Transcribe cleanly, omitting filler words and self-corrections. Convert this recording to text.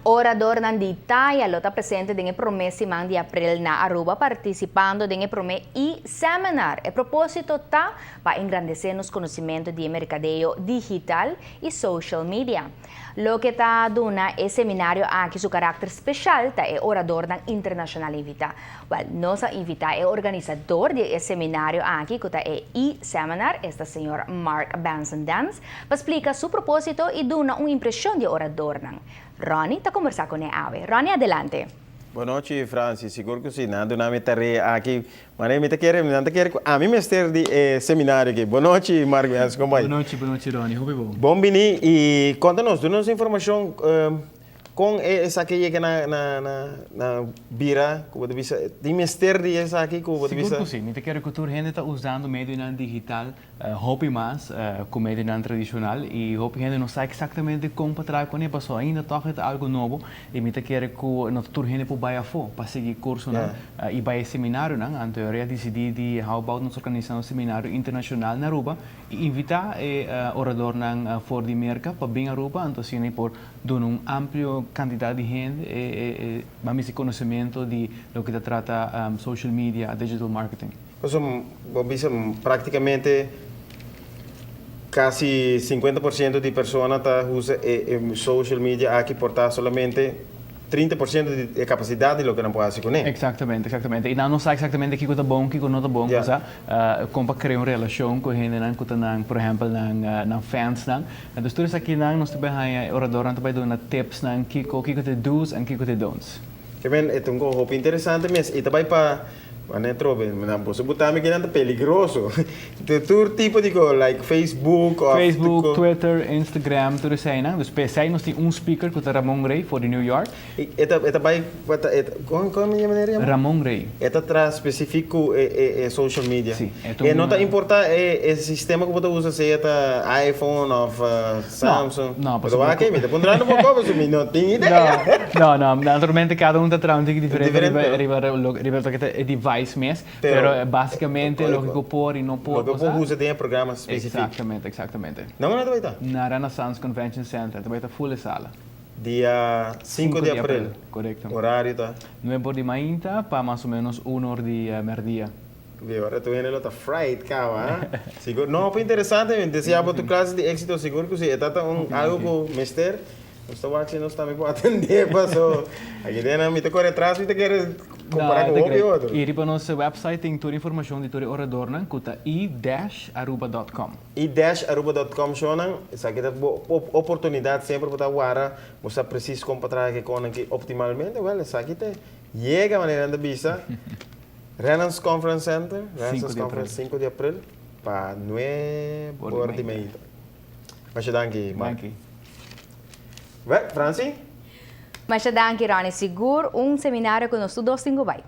Orador ng Ditaya lo ta presente dinge promessi mang di April na Aruba participando dinge prome e-seminar. E propósito ta pa engrandecer nos conhecimento de mercadeo digital e social media. Lo que ta duna e seminário aqui su carácter especial ta é orador ng internacional invita. Well, nossa invita é organizador de e seminário aqui que ta é e-seminar, esta senhor Mark Benson Dance, pa explica su propósito e duna uma impressão de orador ng. Ronnie, está conversando con Ave. Ronnie, adelante. Boa noite, Francis. Seguro que sim. Nada, não me estarei aqui. Mas me quero, a mim me estar de seminário aqui. Boa noite, Marco. Como vai? Boa noite, Ronnie. Como bom? Bom, Bini. E conta-nos, dá-nos informação com essa aqui que na bira, como você visa, de mestre de essa aqui, como você visa. Seguro que sim. Me quero que tu gente está usando meio digital, hobby mais, com meio tradicional e hobby gente não sabe exatamente como para com ele passou ainda toca algo novo e me quero que não tu gente por baia fo para seguir curso não e baia seminário não a teoria decidi de how about nos organizar um seminário internacional na Aruba e invitar orador não for de merca para vir a Aruba então assim por dar amplio quantidade de gente mas esse conhecimento de lo que trata social media, digital marketing. Então, praticamente casi 50% de pessoas usam social media aqui por estar solamente 30% de capacidade de lo que não pode fazer. Exatamente. E não sabe exatamente o que é bom, o que não é bom, como criar uma relação com gente, por exemplo, com fans. Então, tudo isso aqui nós também orador, nós também damos tips, o que é do's e o que é don'ts. Que bem, é um pouco interessante, mas e também para Mana trobe, não posso botar me que não é perigoso. Todo tipo de coisa, like Facebook, Twitter, Instagram, tudo isso aí, né? Então, nós temos speaker que é Ramon Ray, for New York. Eta vai, como me chama? Ramon Ray. Eta traz específico social media. Sim. E não tá importa esse sistema que você usa, se é iPhone ou Samsung. Não, mas aqui me pondrá no boco, mas me não tenho ideia. Não, naturalmente cada um está diferente, rivelto device mesmo, pero basicamente lo que pode e não pode usar. Lo que usa tem programas específicos. Exatamente. Não vai estar? Na Renaissance Convention Center, vai estar full sala. Dia 5 de abril. Correto. Horário tá? 9 de manhã para mais ou menos 1 hora de meio-dia. Agora tu vendo outra fright, calma. Seguro. Não, foi interessante, desejar tu classe de êxito, seguro que sim. É algo que mestre. Estou aqui, nós também podemos atender, passou. Aqui dentro, me corre atrás, me quer comparar com o outro. E para nosso website tem toda a informação de todo o orador, né? Cuta e-aruba.com. E-aruba.com, Shonan, essa aqui é oportunidade sempre para agora, você precisa comprar aqui com aqui optimalmente, well, essa aqui tem. Chega a maneira de vista. Renaissance Conference Center, Renaissance Conference 5 de abril, para 9 horas de meia. Mas danke, Mark. Francis? Mas danke, Ronnie. Seguro seminário que nós todos temos vai.